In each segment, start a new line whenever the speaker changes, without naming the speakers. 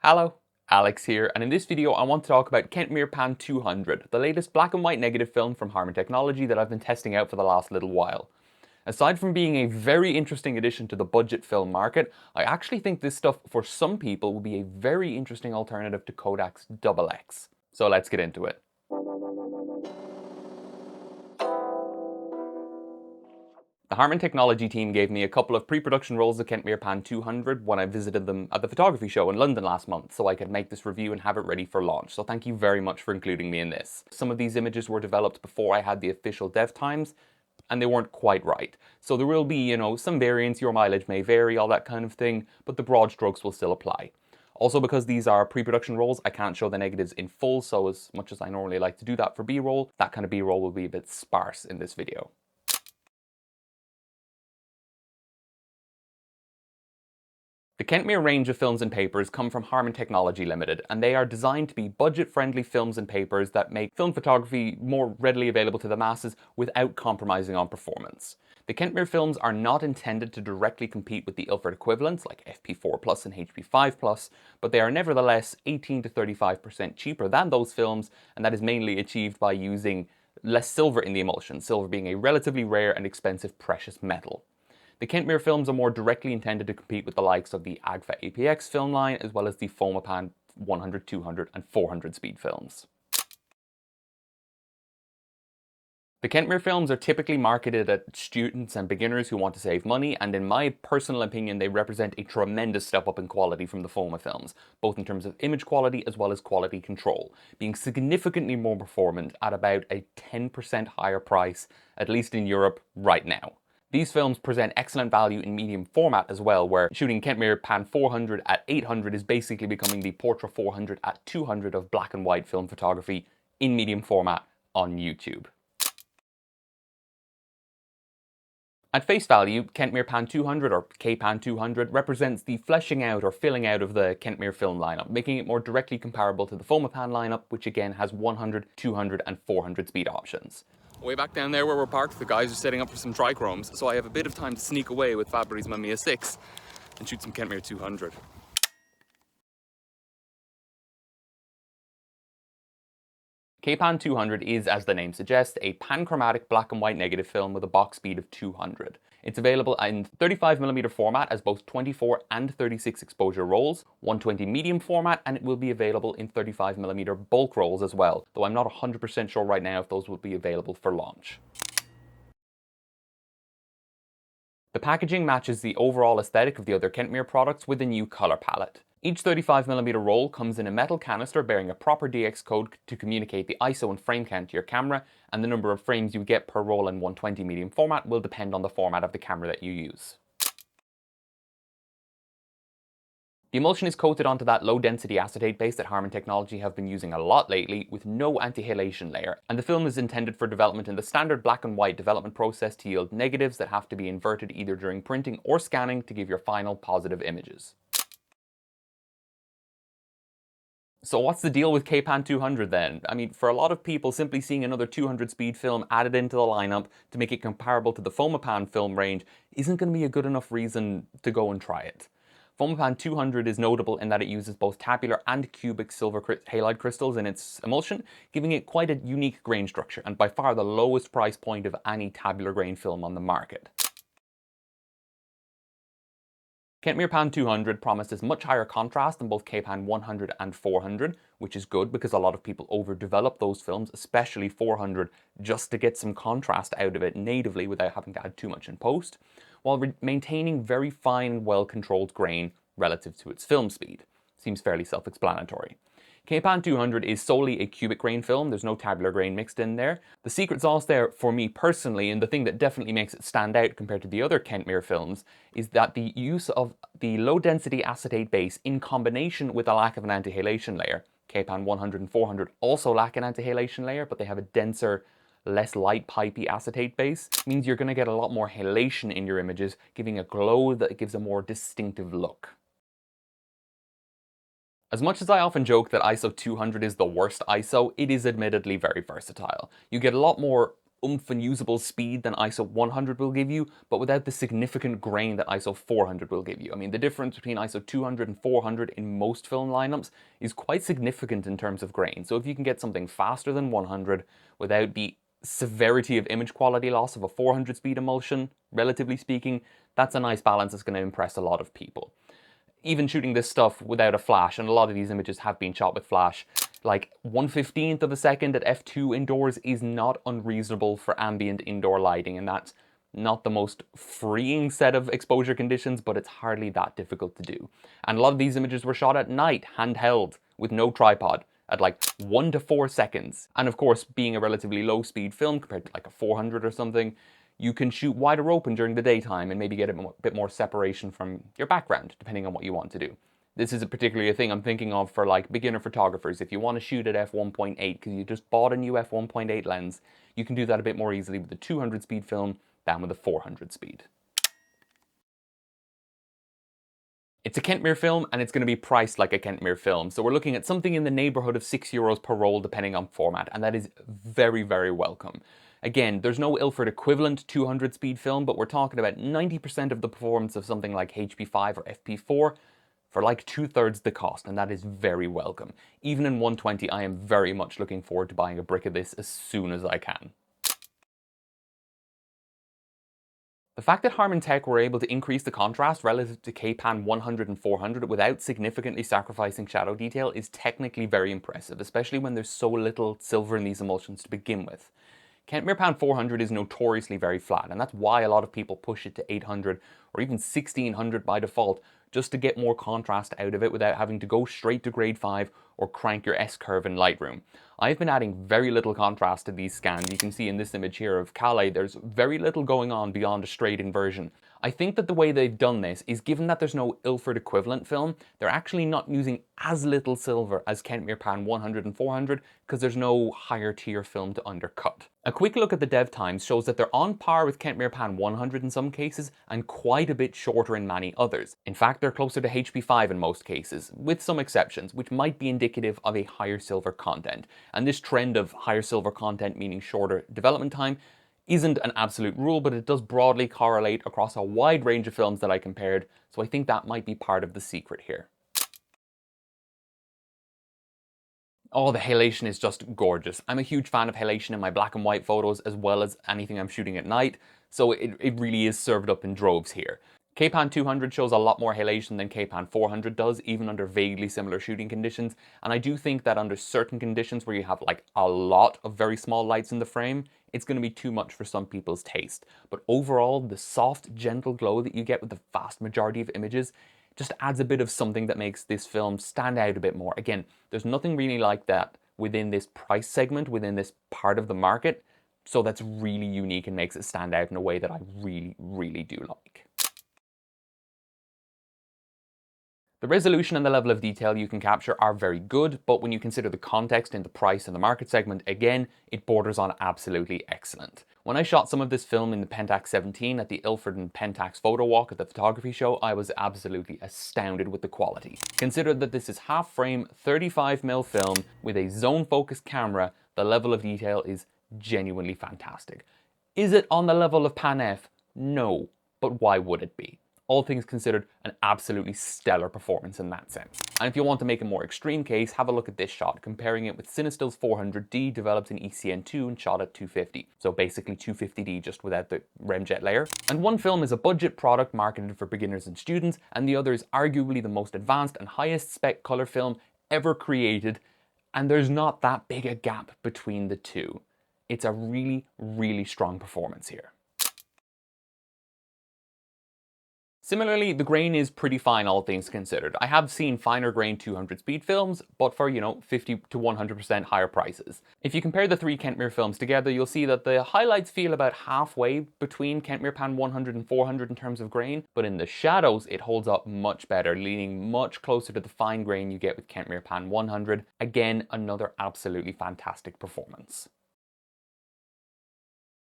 Hello, Alex here, and in this video I want to talk about Kentmere Pan 200, the latest black and white negative film from Harman Technology that I've been testing out for the last little while. Aside from being a very interesting addition to the budget film market, I actually think this stuff for some people will be a very interesting alternative to Kodak's Double-X. So let's get into it. The Harman Technology team gave me a couple of pre-production rolls of Kentmere Pan 200 when I visited them at the photography show in London last month, so I could make this review and have it ready for launch, so thank you very much for including me in this. Some of these images were developed before I had the official dev times, and they weren't quite right. So there will be, some variance, your mileage may vary, all that kind of thing, but the broad strokes will still apply. Also, because these are pre-production rolls, I can't show the negatives in full, so as much as I normally like to do that for B-roll, that kind of B-roll will be a bit sparse in this video. The Kentmere range of films and papers come from Harman Technology Limited, and they are designed to be budget-friendly films and papers that make film photography more readily available to the masses without compromising on performance. The Kentmere films are not intended to directly compete with the Ilford equivalents like FP4 Plus and HP5 Plus, but they are nevertheless 18 to 35% cheaper than those films, and that is mainly achieved by using less silver in the emulsion, silver being a relatively rare and expensive precious metal. The Kentmere films are more directly intended to compete with the likes of the Agfa APX film line, as well as the Fomapan 100, 200 and 400 speed films. The Kentmere films are typically marketed at students and beginners who want to save money, and in my personal opinion they represent a tremendous step up in quality from the Foma films, both in terms of image quality as well as quality control, being significantly more performant at about a 10% higher price, at least in Europe right now. These films present excellent value in medium format as well, where shooting Kentmere Pan 400 at 800 is basically becoming the Portra 400 at 200 of black and white film photography in medium format on YouTube. At face value, Kentmere Pan 200 or K-Pan 200 represents the fleshing out or filling out of the Kentmere film lineup, making it more directly comparable to the Fomapan lineup, which again has 100, 200 and 400 speed options. Way back down there where we're parked, the guys are setting up for some trichromes, so I have a bit of time to sneak away with Fabri's Mamiya 6 and shoot some Kentmere 200. K-Pan 200 is, as the name suggests, a panchromatic black and white negative film with a box speed of 200. It's available in 35mm format as both 24 and 36 exposure rolls, 120 medium format, and it will be available in 35mm bulk rolls as well, though I'm not 100% sure right now if those will be available for launch. The packaging matches the overall aesthetic of the other Kentmere products with a new colour palette. Each 35mm roll comes in a metal canister bearing a proper DX code to communicate the ISO and frame count to your camera, and the number of frames you get per roll in 120 medium format will depend on the format of the camera that you use. The emulsion is coated onto that low-density acetate base that Harman Technology have been using a lot lately, with no anti-halation layer, and the film is intended for development in the standard black and white development process to yield negatives that have to be inverted either during printing or scanning to give your final positive images. So what's the deal with K-Pan 200 then? I mean, for a lot of people, simply seeing another 200 speed film added into the lineup to make it comparable to the Fomapan film range isn't going to be a good enough reason to go and try it. Fomapan 200 is notable in that it uses both tabular and cubic silver halide crystals in its emulsion, giving it quite a unique grain structure, and by far the lowest price point of any tabular grain film on the market. Kentmere Pan 200 promises much higher contrast than both K-Pan 100 and 400, which is good because a lot of people overdevelop those films, especially 400, just to get some contrast out of it natively without having to add too much in post, while maintaining very fine and well-controlled grain relative to its film speed. Seems fairly self-explanatory. K-Pan 200 is solely a cubic grain film, there's no tabular grain mixed in there. The secret sauce there for me personally, and the thing that definitely makes it stand out compared to the other Kentmere films, is that the use of the low density acetate base in combination with a lack of an anti-halation layer. K-Pan 100 and 400 also lack an anti-halation layer, but they have a denser, less light pipey acetate base, means you're going to get a lot more halation in your images, giving a glow that gives a more distinctive look. As much as I often joke that ISO 200 is the worst ISO, it is admittedly very versatile. You get a lot more oomph and usable speed than ISO 100 will give you, but without the significant grain that ISO 400 will give you. I mean, the difference between ISO 200 and 400 in most film lineups is quite significant in terms of grain. So if you can get something faster than 100 without the severity of image quality loss of a 400 speed emulsion, relatively speaking, that's a nice balance that's going to impress a lot of people. Even shooting this stuff without a flash, and a lot of these images have been shot with flash, like 1/15th of a second at f2 indoors is not unreasonable for ambient indoor lighting, and that's not the most freeing set of exposure conditions, but it's hardly that difficult to do. And a lot of these images were shot at night, handheld, with no tripod, at like 1 to 4 seconds. And of course, being a relatively low speed film compared to like a 400 or something, you can shoot wider open during the daytime and maybe get a bit more separation from your background, depending on what you want to do. This is particularly a thing I'm thinking of for like beginner photographers. If you want to shoot at f1.8 because you just bought a new f1.8 lens, you can do that a bit more easily with a 200 speed film than with a 400 speed. It's a Kentmere film, and it's going to be priced like a Kentmere film. So we're looking at something in the neighborhood of €6 per roll, depending on format, and that is very, very welcome. Again, there's no Ilford equivalent 200 speed film, but we're talking about 90% of the performance of something like HP5 or FP4 for like 2/3 the cost, and that is very welcome. Even in 120, I am very much looking forward to buying a brick of this as soon as I can. The fact that Harman Tech were able to increase the contrast relative to K-Pan 100 and 400 without significantly sacrificing shadow detail is technically very impressive, especially when there's so little silver in these emulsions to begin with. Kentmere Pan 400 is notoriously very flat, and that's why a lot of people push it to 800 or even 1600 by default, just to get more contrast out of it without having to go straight to grade 5 or crank your S-curve in Lightroom. I've been adding very little contrast to these scans. You can see in this image here of Calais, there's very little going on beyond a straight inversion. I think that the way they've done this is, given that there's no Ilford equivalent film, they're actually not using as little silver as Kentmere Pan 100 and 400 because there's no higher tier film to undercut. A quick look at the dev times shows that they're on par with Kentmere Pan 100 in some cases and quite a bit shorter in many others. In fact, they're closer to HP5 in most cases, with some exceptions, which might be indicative of a higher silver content. And this trend of higher silver content meaning shorter development time isn't an absolute rule, but it does broadly correlate across a wide range of films that I compared, so I think that might be part of the secret here. Oh, the halation is just gorgeous. I'm a huge fan of halation in my black and white photos as well as anything I'm shooting at night, so it really is served up in droves here. K-Pan 200 shows a lot more halation than K-Pan 400 does, even under vaguely similar shooting conditions, and I do think that under certain conditions where you have like a lot of very small lights in the frame, it's going to be too much for some people's taste. But overall, the soft, gentle glow that you get with the vast majority of images just adds a bit of something that makes this film stand out a bit more. Again, there's nothing really like that within this price segment, within this part of the market, so that's really unique and makes it stand out in a way that I really, really do like. The resolution and the level of detail you can capture are very good, but when you consider the context in the price and the market segment, again, it borders on absolutely excellent. When I shot some of this film in the Pentax 17 at the Ilford and Pentax photo walk at the photography show, I was absolutely astounded with the quality. Consider that this is half frame 35mm film with a zone focused camera, the level of detail is genuinely fantastic. Is it on the level of Pan F? No, but why would it be? All things considered, an absolutely stellar performance in that sense. And if you want to make a more extreme case, have a look at this shot, comparing it with Cinestill's 400D developed in ECN2 and shot at 250. So basically 250D just without the remjet layer. And one film is a budget product marketed for beginners and students, and the other is arguably the most advanced and highest spec color film ever created, and there's not that big a gap between the two. It's a really, really strong performance here. Similarly, the grain is pretty fine, all things considered. I have seen finer grain 200 speed films, but for, 50 to 100% higher prices. If you compare the three Kentmere films together, you'll see that the highlights feel about halfway between Kentmere Pan 100 and 400 in terms of grain, but in the shadows, it holds up much better, leaning much closer to the fine grain you get with Kentmere Pan 100. Again, another absolutely fantastic performance.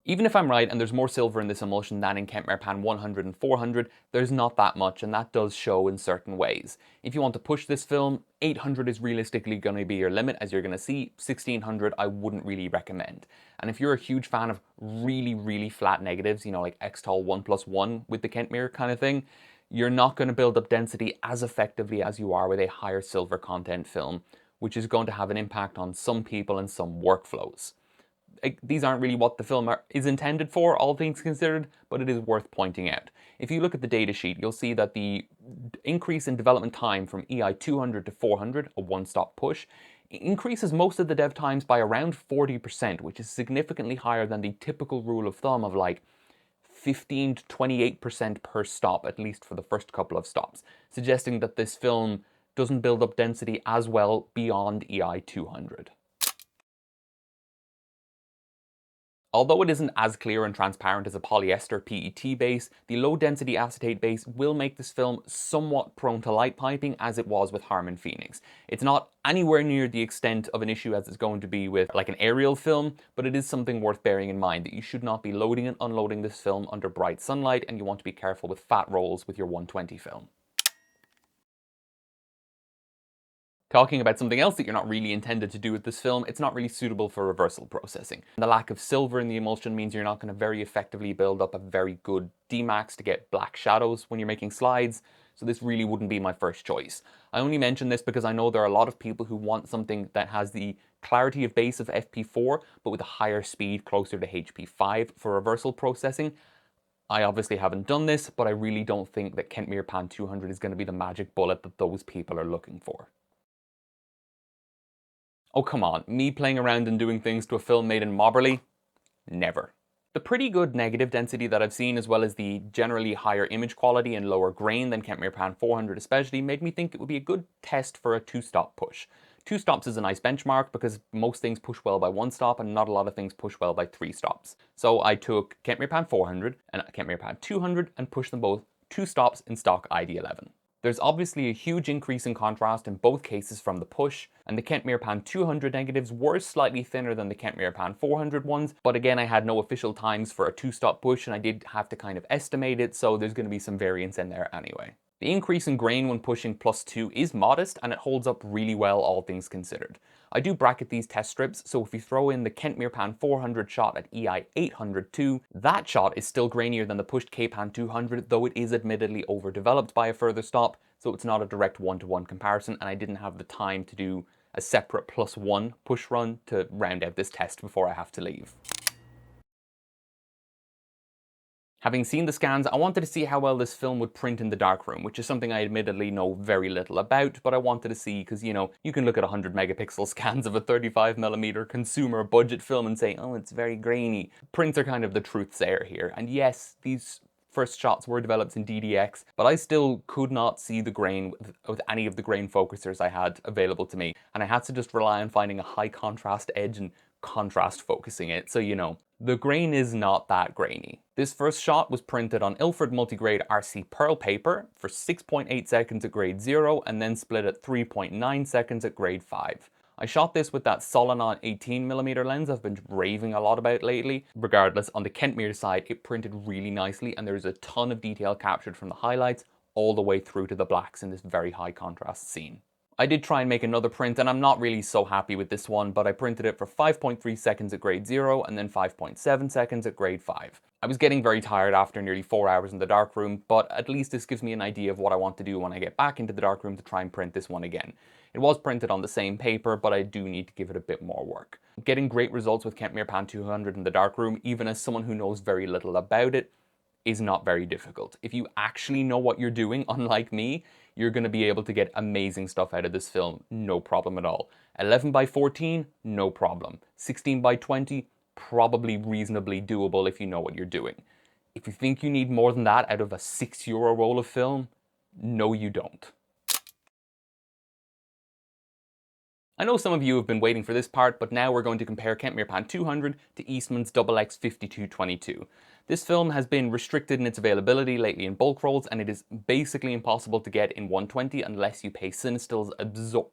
Even if I'm right and there's more silver in this emulsion than in Kentmere Pan 100 and 400, there's not that much, and that does show in certain ways. If you want to push this film, 800 is realistically going to be your limit, as you're going to see. 1600 I wouldn't really recommend. And if you're a huge fan of really flat negatives, you know, like Xtol 1+1 with the Kentmere kind of thing, you're not going to build up density as effectively as you are with a higher silver content film, which is going to have an impact on some people and some workflows. These aren't really what the film is intended for, all things considered, but it is worth pointing out. If you look at the datasheet, you'll see that the increase in development time from EI 200 to 400, a one-stop push, increases most of the dev times by around 40%, which is significantly higher than the typical rule of thumb of like 15 to 28% per stop, at least for the first couple of stops, suggesting that this film doesn't build up density as well beyond EI 200. Although it isn't as clear and transparent as a polyester PET base, the low-density acetate base will make this film somewhat prone to light piping, as it was with Harman Phoenix. It's not anywhere near the extent of an issue as it's going to be with like an aerial film, but it is something worth bearing in mind that you should not be loading and unloading this film under bright sunlight, and you want to be careful with fat rolls with your 120 film. Talking about something else that you're not really intended to do with this film, it's not really suitable for reversal processing. The lack of silver in the emulsion means you're not going to very effectively build up a very good Dmax to get black shadows when you're making slides, so this really wouldn't be my first choice. I only mention this because I know there are a lot of people who want something that has the clarity of base of FP4, but with a higher speed closer to HP5 for reversal processing. I obviously haven't done this, but I really don't think that Kentmere Pan 200 is going to be the magic bullet that those people are looking for. Oh come on, me playing around and doing things to a film made in Mobberley? Never. The pretty good negative density that I've seen, as well as the generally higher image quality and lower grain than Kentmere Pan 400 especially, made me think it would be a good test for a two-stop push. 2 stops is a nice benchmark because most things push well by 1 stop and not a lot of things push well by 3 stops. So I took Kentmere Pan 400 and Kentmere Pan 200 and pushed them both 2 stops in stock ID11. There's obviously a huge increase in contrast in both cases from the push, and the Kentmere Pan 200 negatives were slightly thinner than the Kentmere Pan 400 ones, but again I had no official times for a 2-stop push and I did have to kind of estimate it, so there's going to be some variance in there anyway. The increase in grain when pushing +2 is modest, and it holds up really well all things considered. I do bracket these test strips, so if you throw in the Kentmere Pan 400 shot at EI 800 too, that shot is still grainier than the pushed K-Pan 200, though it is admittedly overdeveloped by a further stop, so it's not a direct one-to-one comparison, and I didn't have the time to do a separate +1 push run to round out this test before I have to leave. Having seen the scans, I wanted to see how well this film would print in the darkroom, which is something I admittedly know very little about, but I wanted to see because, you know, you can look at 100 megapixel scans of a 35mm consumer budget film and say, oh, it's very grainy. Prints are kind of the truth sayer here, and yes, these first shots were developed in DDX, but I still could not see the grain with any of the grain focusers I had available to me, and I had to just rely on finding a high contrast edge and contrast focusing it, so you know, the grain is not that grainy. This first shot was printed on Ilford multigrade RC Pearl paper for 6.8 seconds at grade 0 and then split at 3.9 seconds at grade 5. I shot this with that Solonon 18mm lens I've been raving a lot about lately. Regardless, on the Kentmere side, it printed really nicely and there's a ton of detail captured from the highlights all the way through to the blacks in this very high contrast scene. I did try and make another print and I'm not really so happy with this one, but I printed it for 5.3 seconds at grade 0 and then 5.7 seconds at grade 5. I was getting very tired after nearly 4 hours in the darkroom, but at least this gives me an idea of what I want to do when I get back into the darkroom to try and print this one again. It was printed on the same paper, but I do need to give it a bit more work. Getting great results with Kentmere Pan 200 in the darkroom, even as someone who knows very little about it, is not very difficult. If you actually know what you're doing, unlike me, you're going to be able to get amazing stuff out of this film, no problem at all. 11:14, no problem. 16:20, probably reasonably doable if you know what you're doing. If you think you need more than that out of a €6 roll of film, no you don't. I know some of you have been waiting for this part, but now we're going to compare Kentmere Pan 200 to Eastman's Double-X 5222. This film has been restricted in its availability lately in bulk rolls, and it is basically impossible to get in 120 unless you pay Cinestill's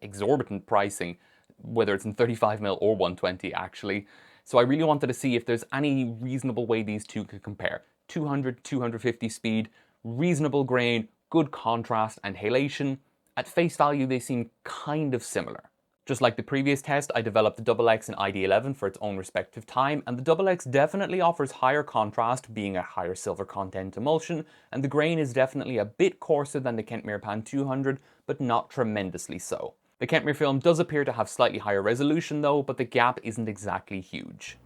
exorbitant pricing, whether it's in 35mm or 120 actually. So I really wanted to see if there's any reasonable way these two could compare. 200, 250 speed, reasonable grain, good contrast and halation. At face value, they seem kind of similar. Just like the previous test, I developed the Double-X in ID11 for its own respective time, and the Double-X definitely offers higher contrast, being a higher silver content emulsion, and the grain is definitely a bit coarser than the Kentmere Pan 200, but not tremendously so. The Kentmere film does appear to have slightly higher resolution though, but the gap isn't exactly huge.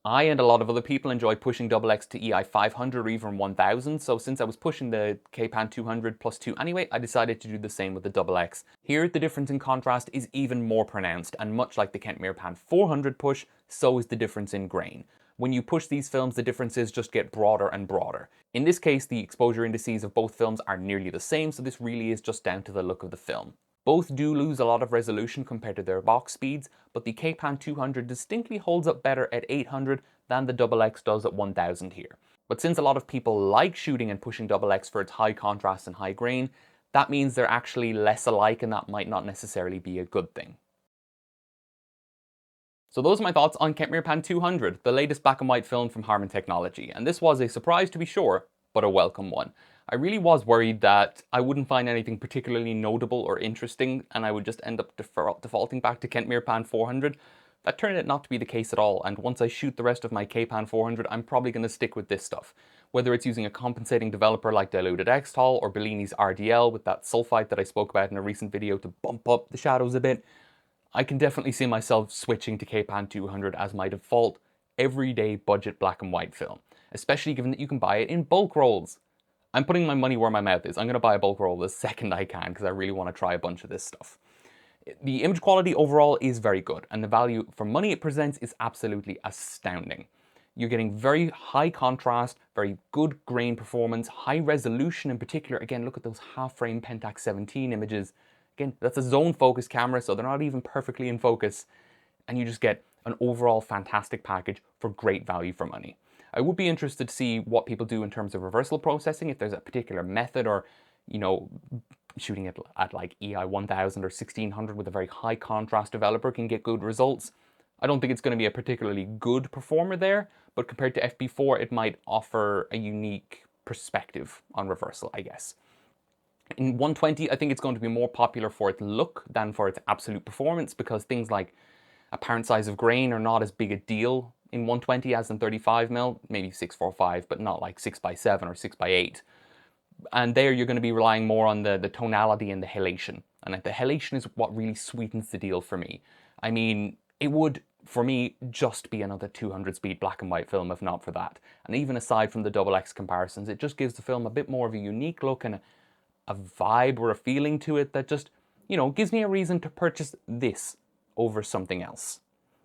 I and a lot of other people enjoy pushing Double-X to EI 500 or even 1000, so since I was pushing the K-Pan 200 plus 2 anyway, I decided to do the same with the Double-X. Here, the difference in contrast is even more pronounced, and much like the Kentmere Pan 400 push, so is the difference in grain. When you push these films, the differences just get broader and broader. In this case, the exposure indices of both films are nearly the same, so this really is just down to the look of the film. Both do lose a lot of resolution compared to their box speeds, but the K-Pan 200 distinctly holds up better at 800 than the Double-X does at 1000 here. But since a lot of people like shooting and pushing Double-X for its high contrast and high grain, that means they're actually less alike, and that might not necessarily be a good thing. So those are my thoughts on Kentmere Pan 200, the latest black and white film from Harman Technology, and this was a surprise to be sure, but a welcome one. I really was worried that I wouldn't find anything particularly notable or interesting, and I would just end up defaulting back to Kentmere Pan 400. That turned out not to be the case at all, and once I shoot the rest of my K-Pan 400, I'm probably going to stick with this stuff. Whether it's using a compensating developer like Diluted Xtol or Bellini's RDL with that sulfite that I spoke about in a recent video to bump up the shadows a bit, I can definitely see myself switching to K-Pan 200 as my default everyday budget black and white film, especially given that you can buy it in bulk rolls. I'm putting my money where my mouth is. I'm going to buy a bulk roll the second I can because I really want to try a bunch of this stuff. The image quality overall is very good, and the value for money it presents is absolutely astounding. You're getting very high contrast, very good grain performance, high resolution in particular. Again, look at those half-frame Pentax 17 images. Again, that's a zone focus camera, so they're not even perfectly in focus, and you just get an overall fantastic package for great value for money. I would be interested to see what people do in terms of reversal processing, if there's a particular method, or, you know, shooting it at like EI 1000 or 1600 with a very high contrast developer can get good results. I don't think it's going to be a particularly good performer there, but compared to FP4, it might offer a unique perspective on reversal, I guess. In 120, I think it's going to be more popular for its look than for its absolute performance, because things like apparent size of grain are not as big a deal in 120 as in 35mm, maybe 645, but not like 6x7 or 6x8. And there you're going to be relying more on the tonality and the halation. And the halation is what really sweetens the deal for me. I mean, it would, for me, just be another 200 speed black and white film if not for that. And even aside from the Double-X comparisons, it just gives the film a bit more of a unique look and a vibe or a feeling to it that just, you know, gives me a reason to purchase this over something else.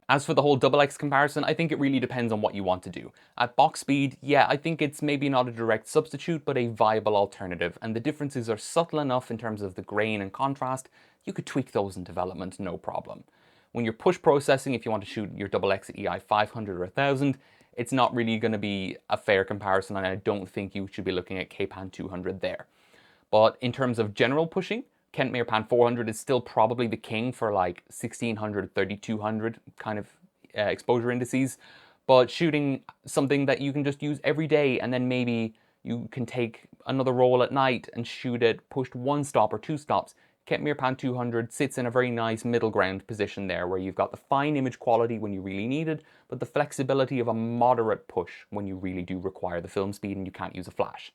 As for the whole Double-X comparison, I think it really depends on what you want to do. At box speed, yeah, I think it's maybe not a direct substitute, but a viable alternative, and the differences are subtle enough in terms of the grain and contrast, you could tweak those in development, no problem. When you're push processing, if you want to shoot your Double-X at EI 500 or 1000, it's not really going to be a fair comparison, and I don't think you should be looking at K-Pan 200 there. But in terms of general pushing, Kentmere Pan 400 is still probably the king for like 1600, 3200 kind of exposure indices. But shooting something that you can just use every day, and then maybe you can take another roll at night and shoot it pushed 1 stop or 2 stops, Kentmere Pan 200 sits in a very nice middle ground position there, where you've got the fine image quality when you really need it, but the flexibility of a moderate push when you really do require the film speed and you can't use a flash.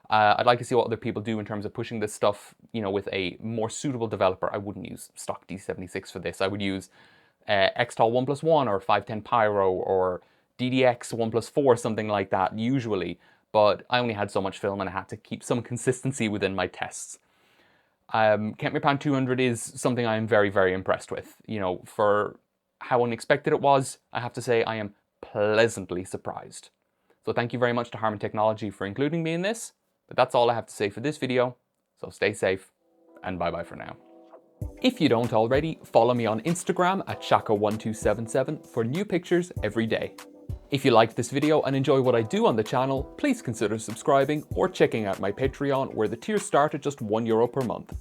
I'd like to see what other people do in terms of pushing this stuff, you know, with a more suitable developer. I wouldn't use stock D76 for this. I would use Xtol 1+1 or 510 Pyro or DDX 1+4, something like that, usually. But I only had so much film and I had to keep some consistency within my tests. Kentmere Pan 200 is something I am very, very impressed with. You know, for how unexpected it was, I have to say I am pleasantly surprised. So thank you very much to Harman Technology for including me in this. But that's all I have to say for this video, so stay safe, and bye-bye for now. If you don't already, follow me on Instagram at Shaka1277 for new pictures every day. If you liked this video and enjoy what I do on the channel, please consider subscribing or checking out my Patreon, where the tiers start at just €1 per month.